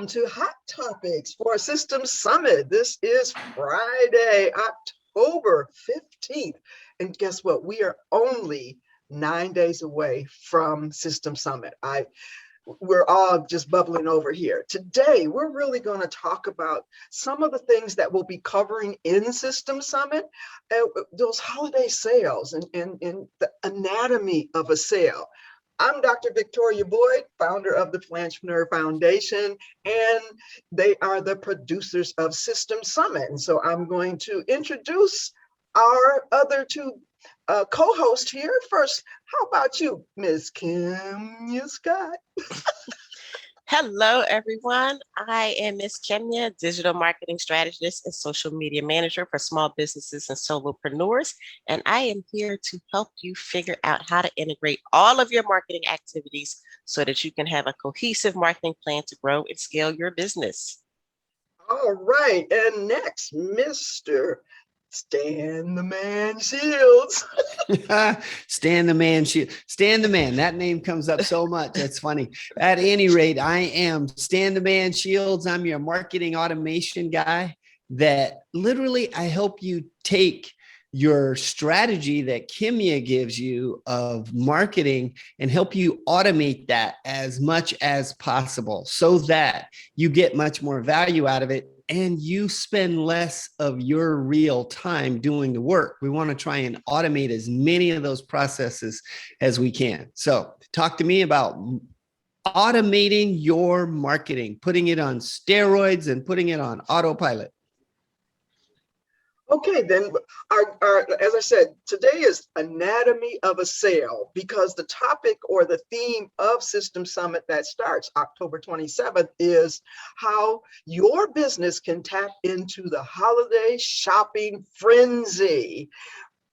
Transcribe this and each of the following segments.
welcome to Hot Topics for Systems Summit. This is Friday, October 15th. And guess what? We are only 9 days away from System Summit. We're all just bubbling over here. Today, we're really going to talk about some of the things that we'll be covering in System Summit, those holiday sales and the anatomy of a sale. I'm Dr. Victoria Boyd, founder of the Flanchpreneur Foundation, and they are the producers of System Summit. And so I'm going to introduce our other two co-hosts here. First, how about you, Ms. Kimya Scott? Hello, everyone. I am Ms. Kimya, digital marketing strategist and social media manager for small businesses and solopreneurs. And I am here to help you figure out how to integrate all of your marketing activities so that you can have a cohesive marketing plan to grow and scale your business. All right. And next, Mr. Stan the Man Shields. Stan the Man Shields. Stan the Man. That name comes up so much. That's funny. At any rate, I am Stan the Man Shields. I'm your marketing automation guy that literally I help you take your strategy that Kimya gives you of marketing and help you automate that as much as possible so that you get much more value out of it and you spend less of your real time doing the work. We want to try and automate as many of those processes as we can. So talk to me about automating your marketing, putting it on steroids and putting it on autopilot. Okay, then, as I said, today is anatomy of a sale because the topic or the theme of System Summit that starts October 27th is how your business can tap into the holiday shopping frenzy.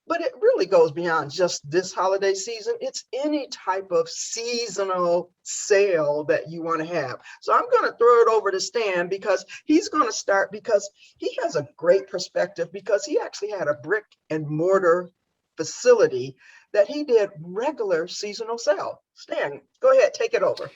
But it really goes beyond just this holiday season. It's any type of seasonal sale that you want to have. So I'm going to throw it over to Stan because he's going to start because he has a great perspective because he actually had a brick and mortar facility that he did regular seasonal sale. Stan, go ahead, take it over.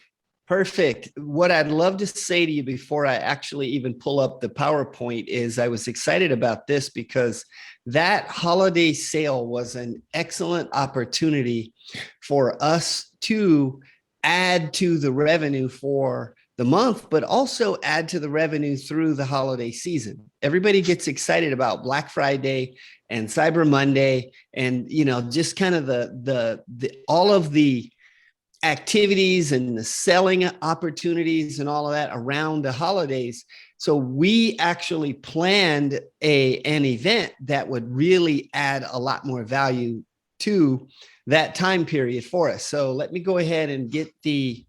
Perfect. What I'd love to say to you before I actually even pull up the PowerPoint is I was excited about this because that holiday sale was an excellent opportunity for us to add to the revenue for the month, but also add to the revenue through the holiday season. Everybody gets excited about Black Friday and Cyber Monday and, just kind of the all of the activities and the selling opportunities and all of that around the holidays. So we actually planned an event that would really add a lot more value to that time period for us. So let me go ahead and get the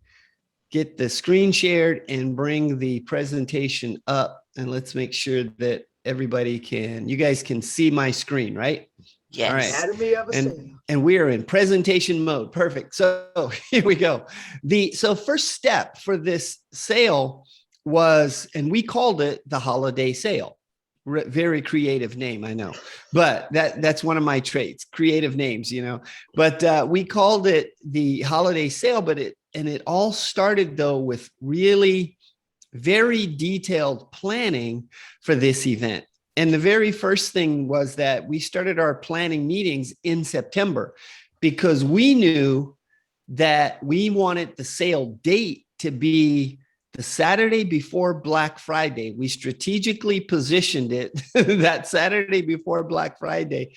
screen shared and bring the presentation up. And let's make sure that you guys can see my screen, right? Yes. All right. Anatomy of a sale. And we are in presentation mode. Perfect. So here we go. So first step for this sale was, and we called it the holiday sale. Very creative name, I know, but that's one of my traits, creative names, but we called it the holiday sale, but it all started though with really very detailed planning for this event. And the very first thing was that we started our planning meetings in September because we knew that we wanted the sale date to be the Saturday before Black Friday. We strategically positioned it that Saturday before Black Friday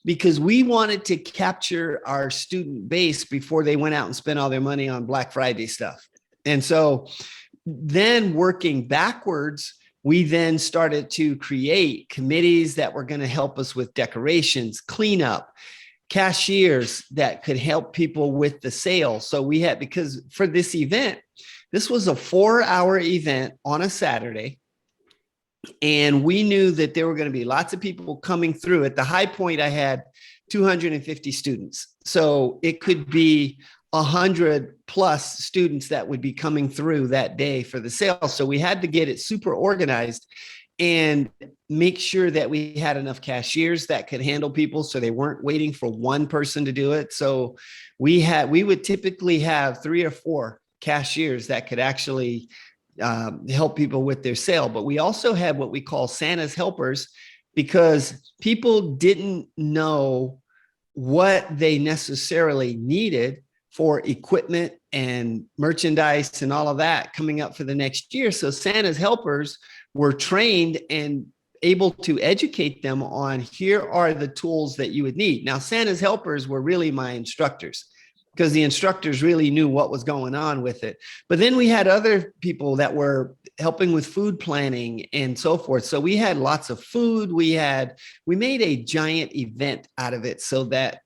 because we wanted to capture our student base before they went out and spent all their money on Black Friday stuff. And so then working backwards, we then started to create committees that were going to help us with decorations, cleanup, cashiers that could help people with the sale. So we had, because for this event, this was a 4-hour event on a Saturday. And we knew that there were going to be lots of people coming through. At the high point, I had 250 students. So it could be 100 plus students that would be coming through that day for the sale. So we had to get it super organized and make sure that we had enough cashiers that could handle people so they weren't waiting for one person to do it. So we would typically have 3 or 4 cashiers that could actually help people with their sale. But we also had what we call Santa's helpers, because people didn't know what they necessarily needed for equipment and merchandise and all of that coming up for the next year. So Santa's helpers were trained and able to educate them on, here are the tools that you would need. Now, Santa's helpers were really my instructors, because the instructors really knew what was going on with it. But then we had other people that were helping with food planning and so forth. So we had lots of food. We made a giant event out of it so that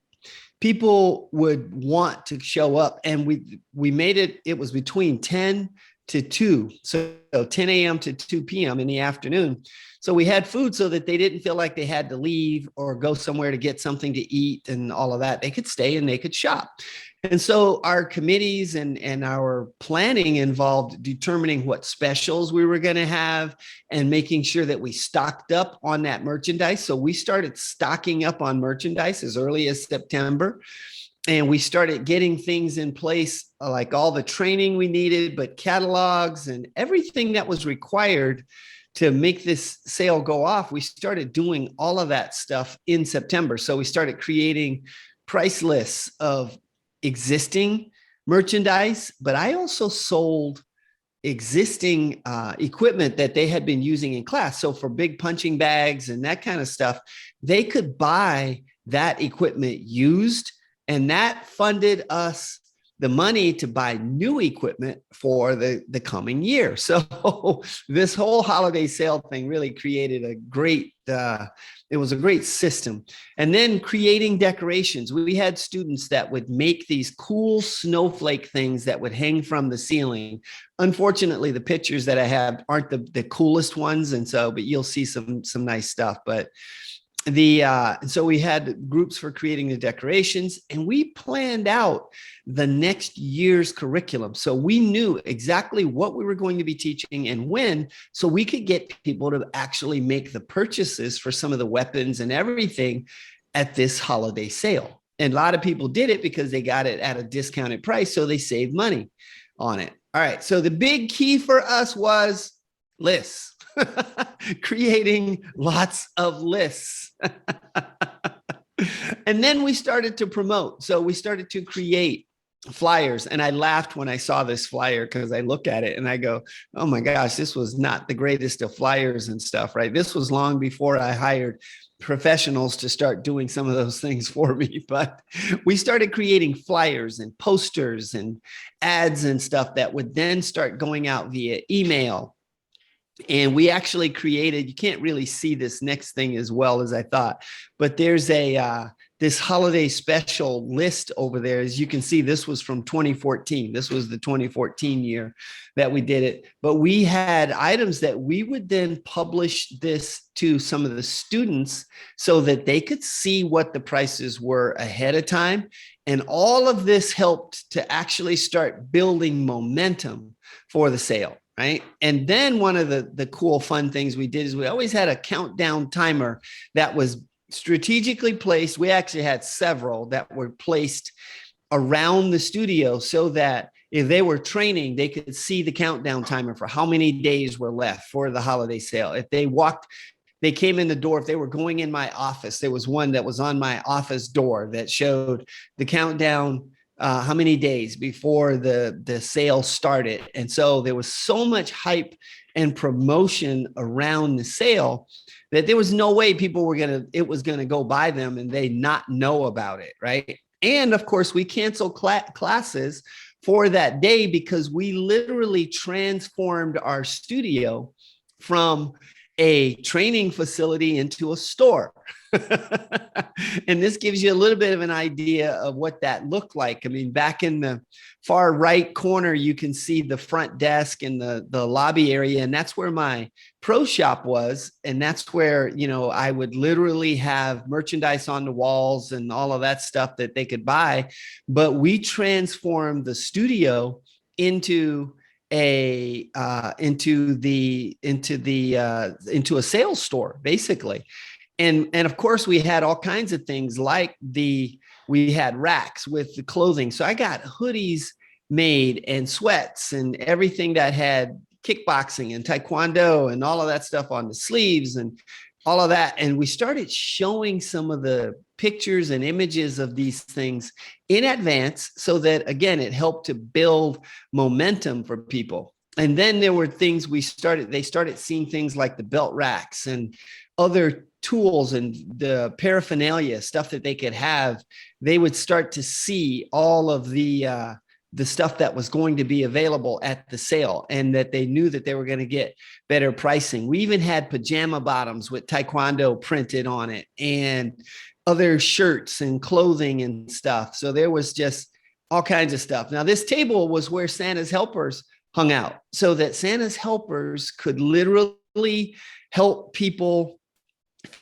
people would want to show up. And we made it was between 10 to 2. So 10 a.m. to 2 p.m. in the afternoon. So we had food so that they didn't feel like they had to leave or go somewhere to get something to eat and all of that. They could stay and they could shop. And so our committees and our planning involved determining what specials we were going to have and making sure that we stocked up on that merchandise. So we started stocking up on merchandise as early as September. And we started getting things in place, like all the training we needed, but catalogs and everything that was required to make this sale go off. We started doing all of that stuff in September. So we started creating price lists of existing merchandise, but I also sold existing equipment that they had been using in class. So for big punching bags and that kind of stuff, they could buy that equipment used, and that funded us the money to buy new equipment for the coming year. So this whole holiday sale thing really created a great, it was a great system. And then creating decorations. We had students that would make these cool snowflake things that would hang from the ceiling. Unfortunately, the pictures that I have aren't the coolest ones. And so, but you'll see some nice stuff. But so we had groups for creating the decorations, and we planned out the next year's curriculum. So we knew exactly what we were going to be teaching and when, so we could get people to actually make the purchases for some of the weapons and everything at this holiday sale. And a lot of people did it because they got it at a discounted price, so they saved money on it. All right. So the big key for us was lists. Creating lots of lists. And then we started to promote. So we started to create flyers. And I laughed when I saw this flyer, because I look at it and I go, oh my gosh, this was not the greatest of flyers and stuff, right? This was long before I hired professionals to start doing some of those things for me. But we started creating flyers and posters and ads and stuff that would then start going out via email. And we actually created, you can't really see this next thing as well as I thought, but there's this holiday special list over there. As you can see, this was from 2014. This was the 2014 year that we did it. But we had items that we would then publish this to some of the students so that they could see what the prices were ahead of time. And all of this helped to actually start building momentum for the sale. Right. And then one of the cool, fun things we did is we always had a countdown timer that was strategically placed. We actually had several that were placed around the studio so that if they were training, they could see the countdown timer for how many days were left for the holiday sale. If they came in the door, if they were going in my office, there was one that was on my office door that showed the countdown, how many days before the sale started. And so there was so much hype and promotion around the sale that there was no way it was going to go by them and they not know about it. Right. And of course, we canceled classes for that day because we literally transformed our studio from a training facility into a store. And this gives you a little bit of an idea of what that looked like. I mean, back in the far right corner, you can see the front desk and the lobby area. And that's where my pro shop was. And that's where, I would literally have merchandise on the walls and all of that stuff that they could buy. But we transformed the studio into a sales store, basically. And of course we had all kinds of things like we had racks with the clothing. So I got hoodies made and sweats and everything that had kickboxing and taekwondo and all of that stuff on the sleeves and all of that. And we started showing some of the pictures and images of these things in advance so that, again, it helped to build momentum for people. And then there were things they started seeing things like the belt racks and other tools and the paraphernalia, stuff that they could have. They would start to see all of the stuff that was going to be available at the sale, and that they knew that they were going to get better pricing. We even had pajama bottoms with taekwondo printed on it and other shirts and clothing and stuff. So there was just all kinds of stuff. Now, this table was where Santa's helpers hung out, so that Santa's helpers could literally help people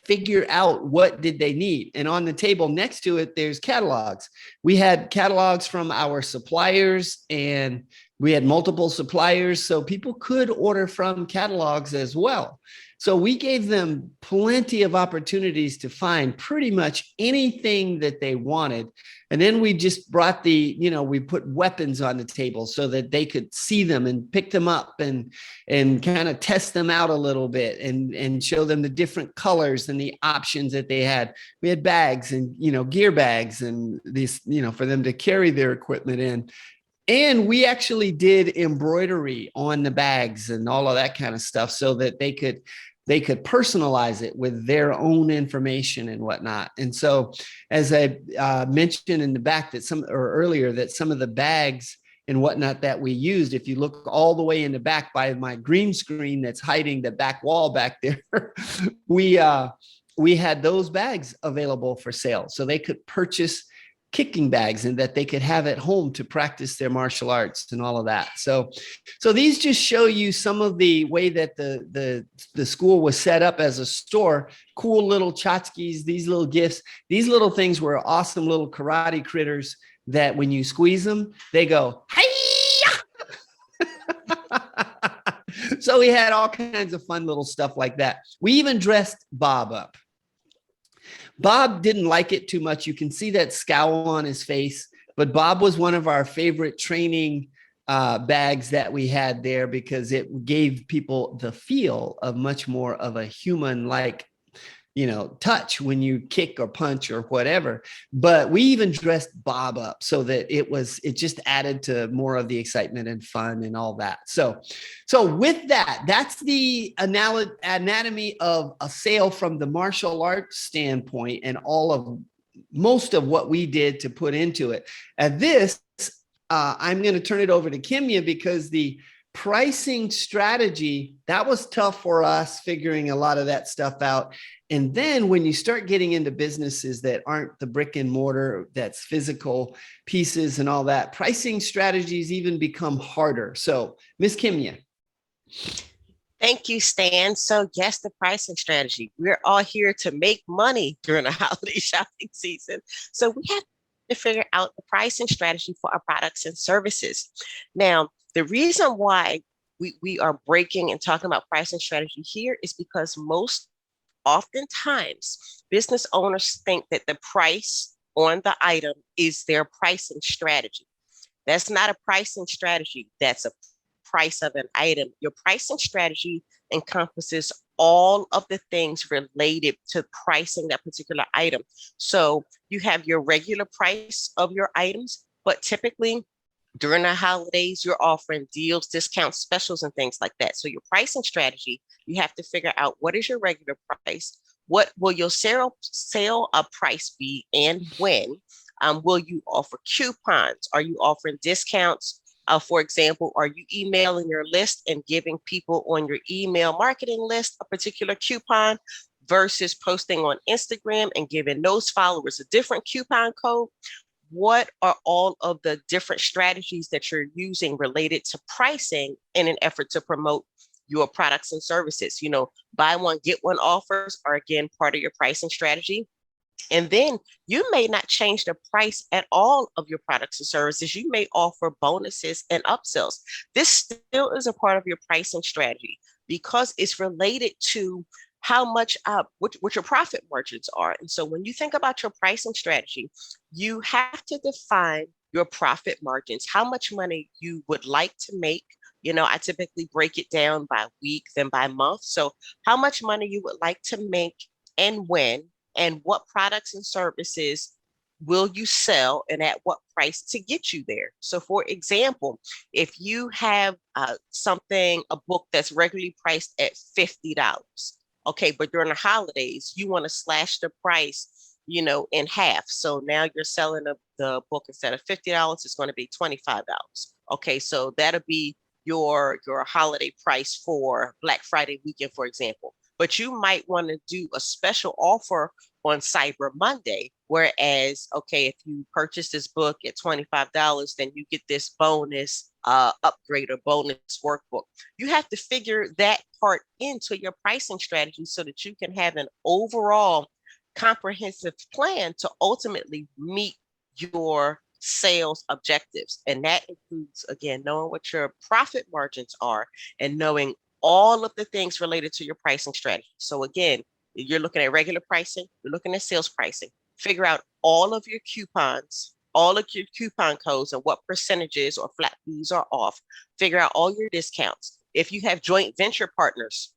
figure out what did they need. And on the table next to it, there's catalogs. We had catalogs from our suppliers, and we had multiple suppliers, so people could order from catalogs as well. So we gave them plenty of opportunities to find pretty much anything that they wanted. And then we just brought we put weapons on the table so that they could see them and pick them up and kind of test them out a little bit and show them the different colors and the options that they had. We had bags and, gear bags and these, for them to carry their equipment in. And we actually did embroidery on the bags and all of that kind of stuff so that they could personalize it with their own information and whatnot. And so, as I mentioned in the back earlier, that some of the bags and whatnot that we used, if you look all the way in the back by my green screen that's hiding the back wall back there, we had those bags available for sale, so they could purchase kicking bags and that they could have at home to practice their martial arts and all of that. So these just show you some of the way that the school was set up as a store. Cool little tchotchkes, these little gifts, these little things were awesome little karate critters that when you squeeze them, they go, hi. So we had all kinds of fun little stuff like that. We even dressed Bob up. Bob didn't like it too much. You can see that scowl on his face, but Bob was one of our favorite training bags that we had there because it gave people the feel of much more of a human-like, touch when you kick or punch or whatever. But we even dressed Bob up so that it just added to more of the excitement and fun and all that. So with that, that's the anatomy of a sale from the martial arts standpoint and most of what we did to put into it. At this, I'm going to turn it over to Kimya because the pricing strategy, that was tough for us figuring a lot of that stuff out. And then when you start getting into businesses that aren't the brick and mortar, that's physical pieces and all that, pricing strategies even become harder. So Miss Kimya. Thank you, Stan. So yes, the pricing strategy. We're all here to make money during the holiday shopping season. So we have to figure out the pricing strategy for our products and services. Now, the reason why we are breaking and talking about pricing strategy here is because oftentimes business owners think that the price on the item is their pricing strategy. That's not a pricing strategy. That's a price of an item. Your pricing strategy encompasses all of the things related to pricing that particular item. So you have your regular price of your items, but typically during the holidays, you're offering deals, discounts, specials, and things like that. So your pricing strategy, you have to figure out what is your regular price, what will your sale price be, and when. Will you offer coupons? Are you offering discounts? For example, are you emailing your list and giving people on your email marketing list a particular coupon versus posting on Instagram and giving those followers a different coupon code? What are all of the different strategies that you're using related to pricing in an effort to promote your products and services? Buy one, get one offers are again part of your pricing strategy. And then you may not change the price at all of your products and services. You may offer bonuses and upsells. This still is a part of your pricing strategy because it's related to how much what your profit margins are. And so when you think about your pricing strategy, you have to define your profit margins, how much money you would like to make I typically break it down by week, then by month. So how much money you would like to make and when, and what products and services will you sell and at what price to get you there. So for example, if you have a book that's regularly priced at $50, okay, but during the holidays, you want to slash the price, in half. So now you're selling the book instead of $50, it's going to be $25. Okay, so that'll be your holiday price for Black Friday weekend, for example. But you might want to do a special offer on Cyber Monday. Whereas, okay, if you purchase this book at $25, then you get this bonus upgrade or bonus workbook. You have to figure that part into your pricing strategy so that you can have an overall comprehensive plan to ultimately meet your sales objectives. And that includes, again, knowing what your profit margins are and knowing all of the things related to your pricing strategy. So again, you're looking at regular pricing, you're looking at sales pricing, figure out all of your coupons, all of your coupon codes and what percentages or flat fees are off, figure out all your discounts. If you have joint venture partners,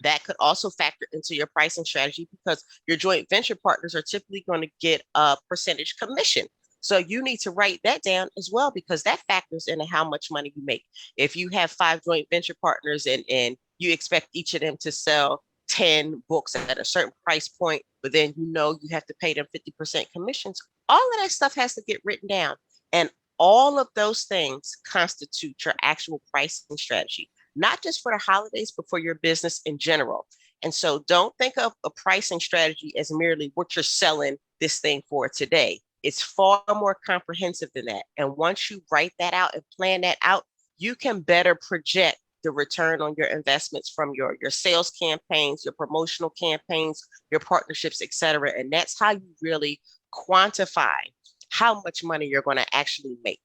that could also factor into your pricing strategy because your joint venture partners are typically going to get a percentage commission. So you need to write that down as well because that factors into how much money you make. If you have 5 joint venture partners and you expect each of them to sell 10 books at a certain price point, but then you have to pay them 50% commissions, all of that stuff has to get written down. And all of those things constitute your actual pricing strategy, not just for the holidays, but for your business in general. And so don't think of a pricing strategy as merely what you're selling this thing for today. It's far more comprehensive than that. And once you write that out and plan that out, you can better project the return on your investments from your sales campaigns, your promotional campaigns, your partnerships, et cetera. And that's how you really quantify how much money you're going to actually make.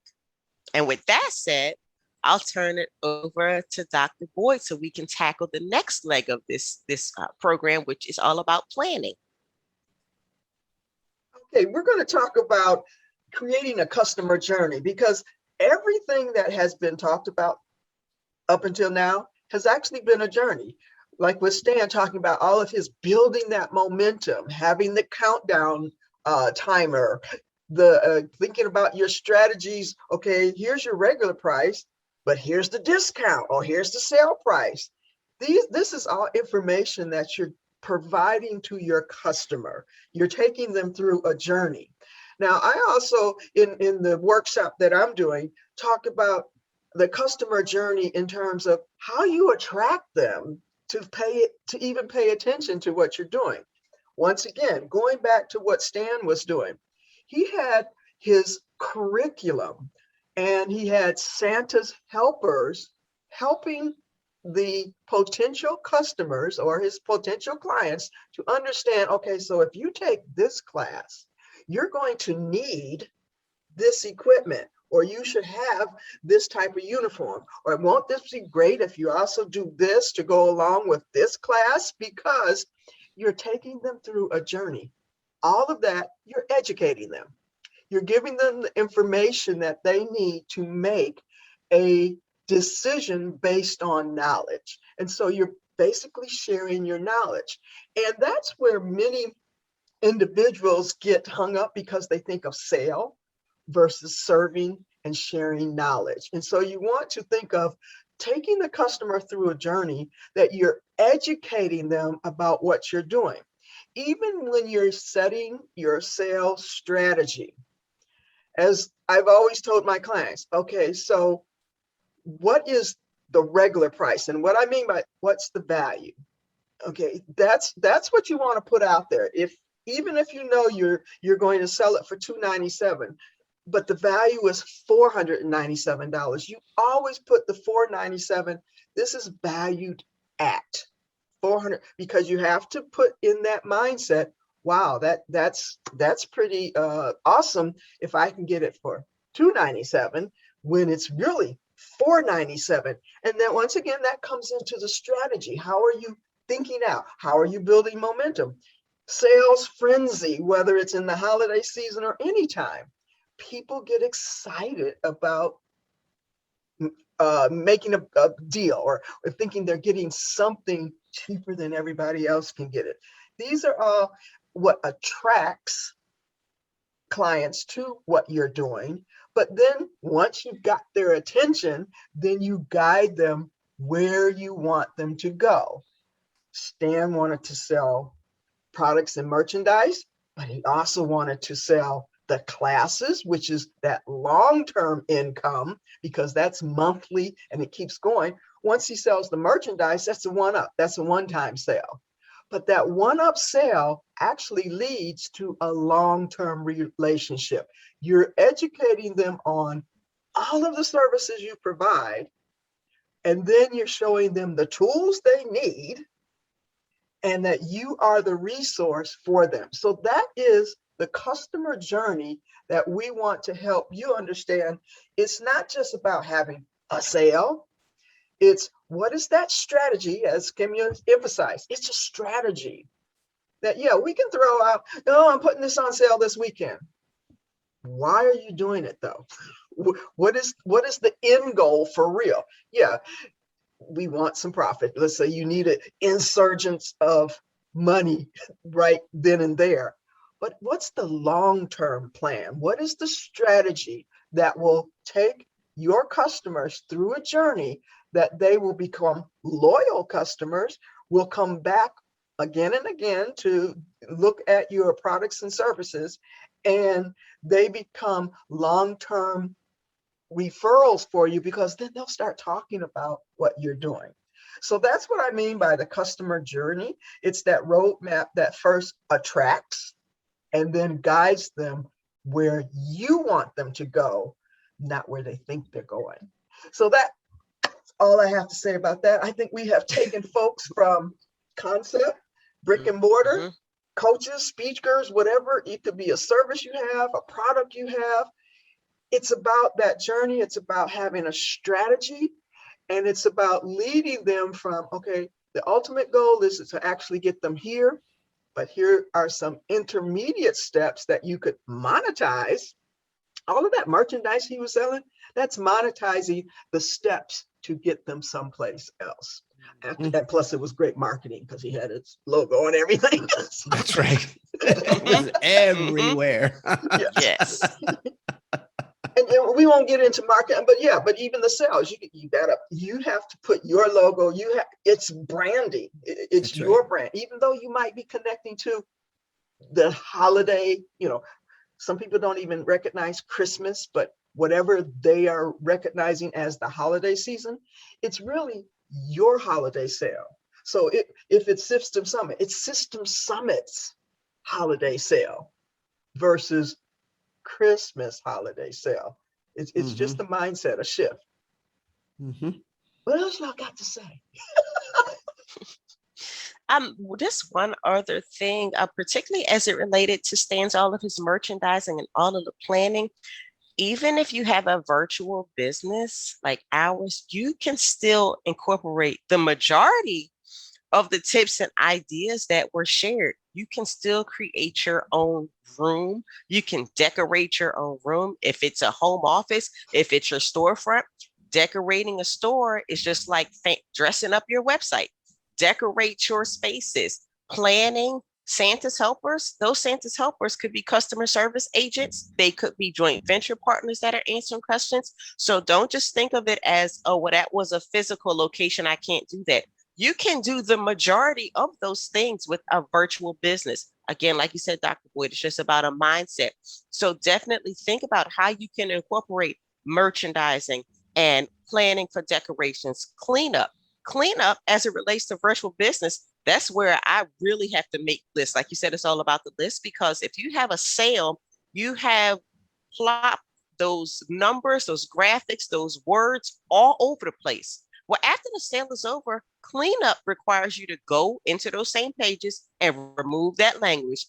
And with that said, I'll turn it over to Dr. Boyd so we can tackle the next leg of this program, which is all about planning. Okay, we're going to talk about creating a customer journey because everything that has been talked about up until now has actually been a journey. Like with Stan talking about all of his building that momentum, having the countdown timer, the thinking about your strategies. Okay, here's your regular price, but here's the discount or here's the sale price. This is all information that you're providing to your customer. You're taking them through a journey. Now, I also, in the workshop that I'm doing, talk about the customer journey in terms of how you attract them to even pay attention to what you're doing. Once again, going back to what Stan was doing, he had his curriculum and he had Santa's helpers helping the potential customers or his potential clients to understand, okay, so if you take this class, you're going to need this equipment, or you should have this type of uniform, or won't this be great if you also do this to go along with this class? Because you're taking them through a journey. All of that, you're educating them. You're giving them the information that they need to make a decision based on knowledge. And so you're basically sharing your knowledge. And that's where many individuals get hung up because they think of sale versus serving and sharing knowledge. And so you want to think of taking the customer through a journey that you're educating them about what you're doing. Even when you're setting your sales strategy, as I've always told my clients, okay, so what is the regular price? And what I mean by what's the value? Okay, that's what you want to put out there. Even if you know you're going to sell it for $297, but the value is $497, you always put the $497. This is valued at $400 because you have to put in that mindset. Wow, that's pretty awesome if I can get it for $297 when it's really $497. And then once again, that comes into the strategy. How are you thinking out? How are you building momentum? Sales frenzy, whether it's in the holiday season or anytime, people get excited about making a deal or thinking they're getting something cheaper than everybody else can get it. These are all what attracts clients to what you're doing. But then once you've got their attention, then you guide them where you want them to go. Stan wanted to sell products and merchandise, but he also wanted to sell the classes, which is that long-term income, because that's monthly and it keeps going. Once he sells the merchandise, that's a one-up, that's a one-time sale. But that one-up sale actually leads to a long-term relationship. You're educating them on all of the services you provide, and then you're showing them the tools they need and that you are the resource for them. So that is the customer journey that we want to help you understand. It's not just about having a sale. It's what is that strategy, as Kim emphasized. It's a strategy that, yeah, we can throw out, no, I'm putting this on sale this weekend. Why are you doing it though? What is the end goal for real? Yeah, we want some profit. Let's say you need an insurgence of money right then and there. But what's the long-term plan? What is the strategy that will take your customers through a journey that they will become loyal customers, will come back again and again to look at your products and services, and they become long-term referrals for you, because then they'll start talking about what you're doing. So that's what I mean by the customer journey. It's that roadmap that first attracts and then guides them where you want them to go, not where they think they're going. So that's all I have to say about that. I think we have taken folks from concept, brick and mortar, coaches, speakers, whatever. It could be a service you have, a product you have. It's about that journey. It's about having a strategy, and it's about leading them from, okay, the ultimate goal is to actually get them here, but here are some intermediate steps that you could monetize. All of that merchandise he was selling, that's monetizing the steps to get them someplace else. After that, plus it was great marketing because he had his logo and everything. That's right. It was everywhere. Yes. And we won't get into marketing, but yeah, but even the sales, you have to put your logo, it's branding. It's That's your right. brand, even though you might be connecting to the holiday, some people don't even recognize Christmas, but whatever they are recognizing as the holiday season, it's really your holiday sale. So if it's System Summit, it's System Summit's holiday sale versus Christmas holiday sale. It's just the mindset, a shift. What else y'all got to say? Just one other thing, particularly as it related to Stan's, all of his merchandising and all of the planning. Even if you have a virtual business like ours, you can still incorporate the majority of the tips and ideas that were shared. You can still create your own room. You can decorate your own room. If it's a home office, if it's your storefront, decorating a store is just like dressing up your website. Decorate your spaces. Planning Santa's helpers. Those Santa's helpers could be customer service agents. They could be joint venture partners that are answering questions. So don't just think of it as, oh, well, that was a physical location. I can't do that. You can do the majority of those things with a virtual business. Again, like you said, Dr. Boyd, it's just about a mindset. So definitely think about how you can incorporate merchandising and planning for decorations, cleanup as it relates to virtual business. That's where I really have to make lists. Like you said, it's all about the list, because if you have a sale, you have plot those numbers, those graphics, those words all over the place. Well, after the sale is over, cleanup requires you to go into those same pages and remove that language,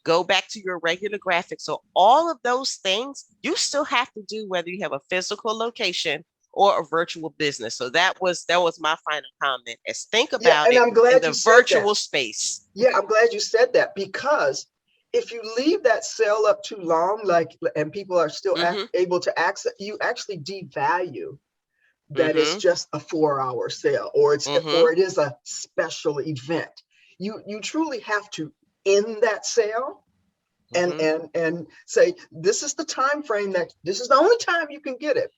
go back to your regular graphics. So all of those things you still have to do, whether you have a physical location or a virtual business. So that was my final comment, is think about and it I'm glad in the you said virtual that. space. Yeah, I'm glad you said that, because if you leave that sale up too long, and people are still able to access, you actually devalue that it's Mhm. just a 4-hour sale, or Mhm. it is a special event. You truly have to end that sale Mhm. and say, this is the time frame, that this is the only time you can get it.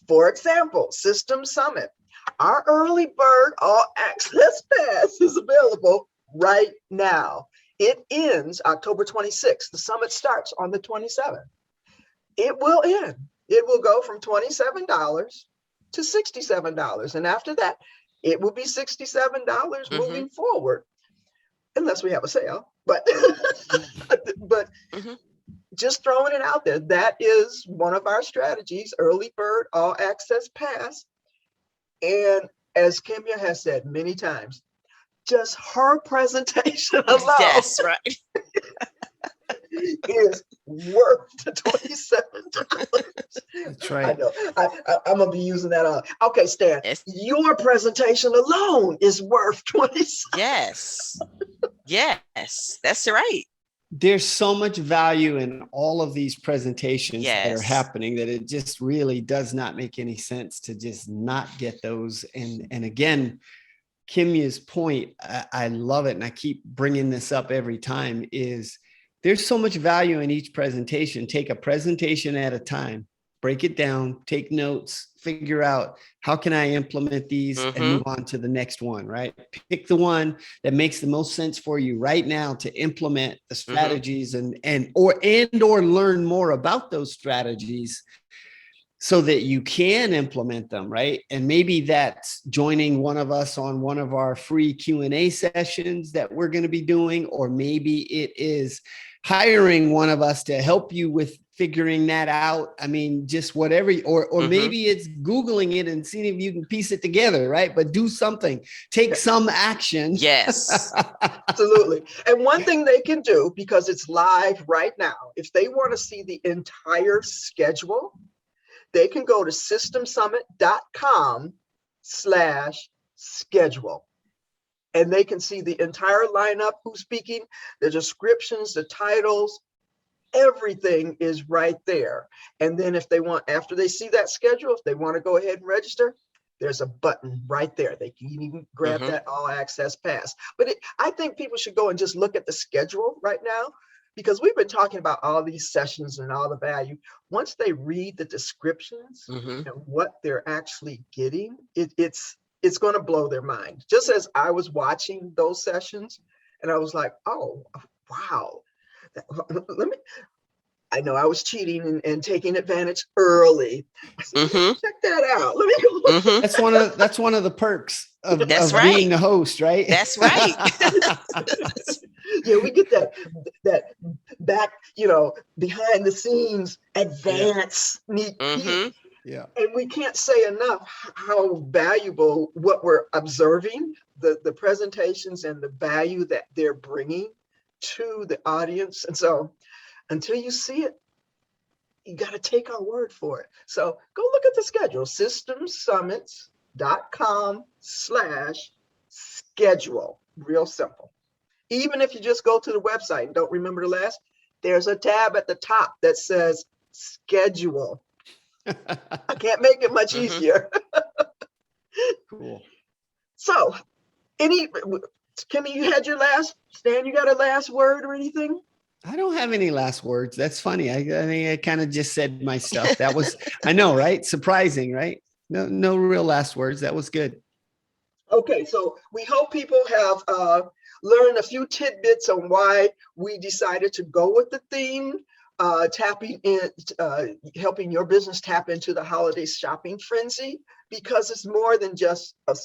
For example, System Summit, our early bird all access pass is available right now. It ends October 26th. The summit starts on the 27th. It will end. It will go from $27 to $67. And after that, it will be $67 Mhm. moving forward, unless we have a sale. But but Mhm. just throwing it out there, that is one of our strategies, early bird all access pass. And as Kimya has said many times, just her presentation alone Yes, right. is worth the $27. That's I right. know. I'm gonna be using that. Okay, Stan, Yes. your presentation alone is worth 27. Yes. Yes. That's right. There's so much value in all of these presentations that are Yes. happening that it just really does not make any sense to just not get those. And again, Kimya's point, I love it, and I keep bringing this up every time, is there's so much value in each presentation. Take a presentation at a time, break it down, take notes, figure out how can I implement these and move Mhm. on to the next one, right? Pick the one that makes the most sense for you right now to implement the Mhm. strategies or learn more about those strategies so that you can implement them, right? And maybe that's joining one of us on one of our free Q&A sessions that we're going to be doing, or maybe it is hiring one of us to help you with figuring that out. I mean, just whatever, or Mhm. maybe it's Googling it and seeing if you can piece it together, right? But do something, take some action. Yes. Absolutely. And one thing they can do, because it's live right now, if they want to see the entire schedule, they can go to systemsummit.com/schedule. And they can see the entire lineup, who's speaking, the descriptions, the titles, everything is right there. And then if they want, after they see that schedule, if they want to go ahead and register, there's a button right there. They can even grab Mhm. that all access pass. But I think people should go and just look at the schedule right now, because we've been talking about all these sessions and all the value. Once they read the descriptions Mhm. and what they're actually getting, it's going to blow their mind. Just as I was watching those sessions, and I was like, oh, wow. Let me, I know I was cheating and taking advantage early. I said, let me Mhm. check that out. Let me go look at Mhm. That's one of the perks That's of being right. the host, right? That's right. Yeah, we get that back, behind the scenes Yeah. advance sneak peek. Mhm. Yeah. And we can't say enough how valuable what we're observing, the presentations and the value that they're bringing to the audience. And so until you see it, you got to take our word for it. So go look at the schedule, systemsummits.com/schedule. Real simple. Even if you just go to the website and don't remember the last, there's a tab at the top that says schedule. I can't make it much Mhm. easier. Cool. So, Kimmy, you had your last, Stan, you got a last word or anything? I don't have any last words. That's funny. I think I kind of just said my stuff. That was, I know, right? Surprising, right? No real last words. That was good. Okay, so we hope people have learned a few tidbits on why we decided to go with the theme, tapping in, helping your business tap into the holiday shopping frenzy, because it's more than just a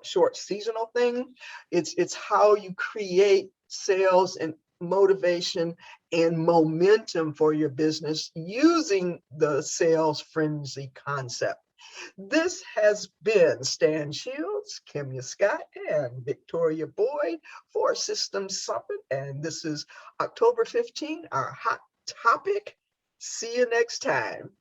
short seasonal thing. It's how you create sales and motivation and momentum for your business using the sales frenzy concept. This has been Stan Shields, Kimya Scott, and Victoria Boyd for Systems Summit. And this is October 15, our hot topic. See you next time.